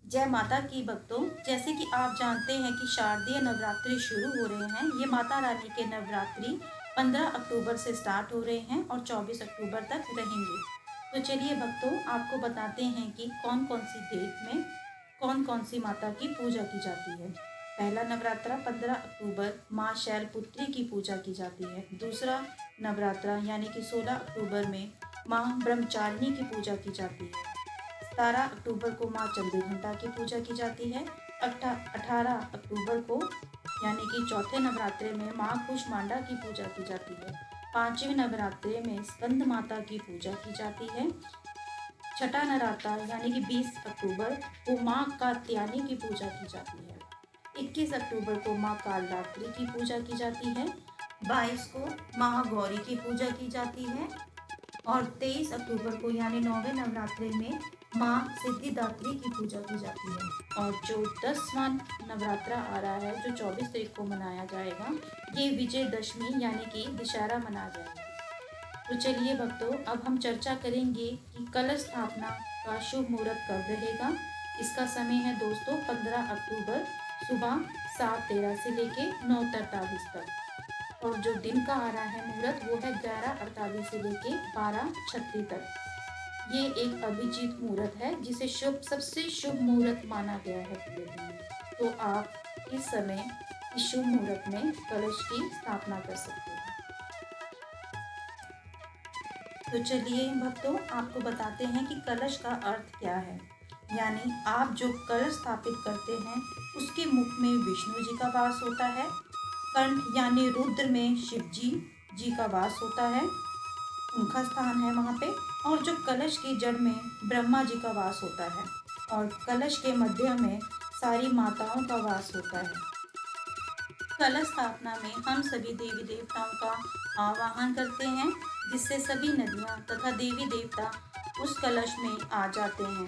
जय माता की भक्तों। जैसे कि आप जानते हैं कि शारदीय नवरात्रि शुरू हो रहे हैं। ये माता रानी के नवरात्रि 15 अक्टूबर से स्टार्ट हो रहे हैं और 24 अक्टूबर तक रहेंगे। तो चलिए भक्तों, आपको बताते हैं कि कौन कौन सी डेट में कौन कौन सी माता की पूजा की जाती है। पहला नवरात्रा 15 अक्टूबर माँ शैलपुत्री की पूजा की जाती है। दूसरा नवरात्रा यानी कि 16 अक्टूबर में माँ ब्रह्मचारिणी की पूजा की जाती है। 17 अक्टूबर को माँ चंद्रघंटा की पूजा की जाती है। 18 अक्टूबर को यानी कि चौथे नवरात्रे में माँ कुष्मांडा की पूजा की जाती है। पांचवें नवरात्रे में स्कंद माता की पूजा की जाती है। छठा नवरात्र यानी कि 20 अक्टूबर को माँ कात्यायनी की पूजा की जाती है। 21 अक्टूबर को माँ कालरात्रि की पूजा की जाती है। 22 को महागौरी की पूजा की जाती है और 23 अक्टूबर को यानी 9वें नवरात्रे में माँ सिद्धिदात्री की पूजा की जाती है। और जो 10वां नवरात्रा आ रहा है जो 24 तारीख को मनाया जाएगा, ये विजयदशमी यानी कि दशहरा मनाया जाएगा। तो चलिए भक्तों, अब हम चर्चा करेंगे कि कलश स्थापना का शुभ मुहूर्त कब रहेगा। इसका समय है दोस्तों 15 अक्टूबर सुबह 7:13 से लेके 9:43 तक। और जो दिन का आ रहा है मुहूर्त वो है 11:48 से लेके 12:36 तक। ये एक अभिजीत मुहूर्त है जिसे सबसे शुभ मुहूर्त माना गया है पूरे दिन में। तो आप इस समय इस शुभ मुहूर्त में कलश की स्थापना कर सकते हैं। तो चलिए भक्तों, आपको बताते हैं कि कलश का अर्थ क्या है। यानी आप जो कलश स्थापित करते हैं उसके मुख में विष्णु जी का वास होता है। कंठ यानी रुद्र में शिव जी का वास होता है, उनका स्थान है वहाँ पे। और जो कलश की जड़ में ब्रह्मा जी का वास होता है और कलश के मध्य में सारी माताओं का वास होता है। कलश स्थापना में हम सभी देवी देवताओं का आवाहन करते हैं, जिससे सभी नदियाँ तथा देवी देवता उस कलश में आ जाते हैं।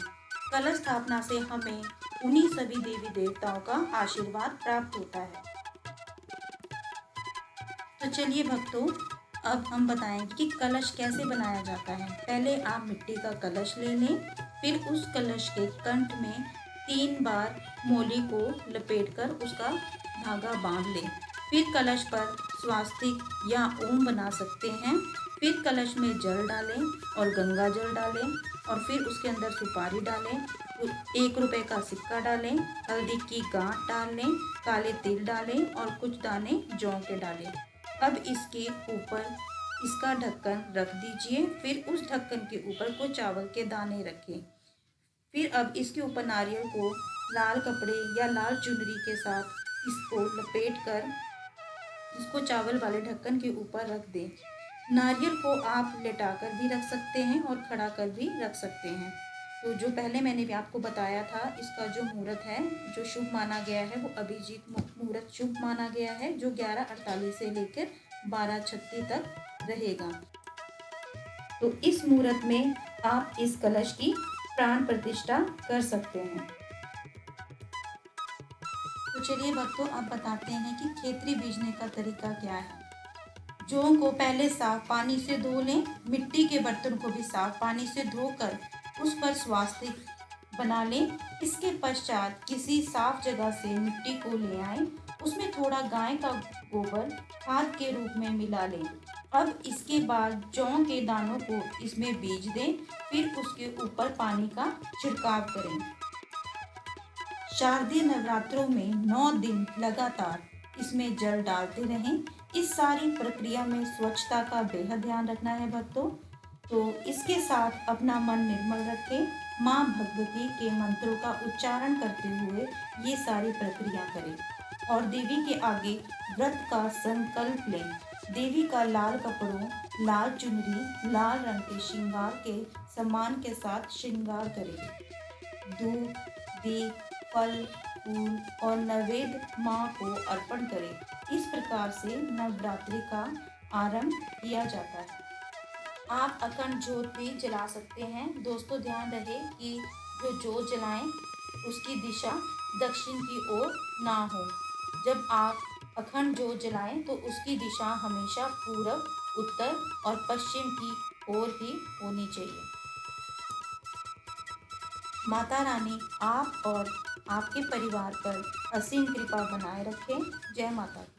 कलश स्थापना से हमें उन्हीं सभी देवी देवताओं का आशीर्वाद प्राप्त होता है। तो चलिए भक्तों, अब हम बताएंगे कि कलश कैसे बनाया जाता है। पहले आप मिट्टी का कलश ले लें, फिर उस कलश के कंठ में 3 बार मोली को लपेटकर उसका धागा बांध लें। फिर कलश पर स्वास्तिक या ओम बना सकते हैं। फिर कलश में जल डालें और गंगा जल डालें और फिर उसके अंदर सुपारी डालें, 1 रुपए का सिक्का डालें, हल्दी की गांठ डाल लें, काले तिल डालें और कुछ दाने जौ के डालें। अब इसके ऊपर इसका ढक्कन रख दीजिए। फिर उस ढक्कन के ऊपर कुछ चावल के दाने रखें। फिर अब इसके ऊपर नारियल को लाल कपड़े या लाल चुनरी के साथ इसको लपेट कर इसको चावल वाले ढक्कन के ऊपर रख दें। नारियल को आप लेटाकर भी रख सकते हैं और खड़ा कर भी रख सकते हैं। तो जो पहले मैंने भी आपको बताया था, इसका जो मुहूर्त है जो शुभ माना गया है वो अभिजीत मुहूर्त शुभ माना गया है, जो 11:48 से लेकर 12:36 तक रहेगा। तो इस मुहूर्त में आप इस कलश की प्राण प्रतिष्ठा कर सकते हैं। तो चलिए भक्तों, अब बताते हैं कि खेतरी बीजने का तरीका क्या है। जौ को पहले साफ पानी से धो लें। मिट्टी के बर्तन को भी साफ पानी से धोकर उस पर स्वास्तिक बना लें। इसके पश्चात किसी साफ जगह से मिट्टी को ले आएं। उसमें थोड़ा गाय का गोबर खाद के रूप में मिला लें। अब इसके बाद जौ के दानों को इसमें बीज दें। फिर उसके ऊपर पानी का छिड़काव करें। शारदीय नवरात्रों में 9 दिन लगातार इसमें जल डालते रहें। इस सारी प्रक्रिया में स्वच्छता का बेहद ध्यान रखना है भक्तों। तो इसके साथ अपना मन निर्मल रखें। माँ भगवती के मंत्रों का उच्चारण करते हुए ये सारी प्रक्रिया करें और देवी के आगे व्रत का संकल्प लें। देवी का लाल कपड़ों, लाल चुनरी, लाल रंग के श्रृंगार के सम्मान के साथ श्रृंगार करें। दूध, दीप, फल, फूल और नैवेद्य माँ को अर्पण करें। इस प्रकार से नवरात्रि का आरंभ किया जाता है। आप अखंड ज्योत भी जला सकते हैं। दोस्तों, ध्यान रहे कि जो ज्योत जलाएं उसकी दिशा दक्षिण की ओर ना हो। जब आप अखंड ज्योत जलाएं तो उसकी दिशा हमेशा पूरब, उत्तर और पश्चिम की ओर ही होनी चाहिए। माता रानी आप और आपके परिवार पर असीम कृपा बनाए रखें। जय माता दी।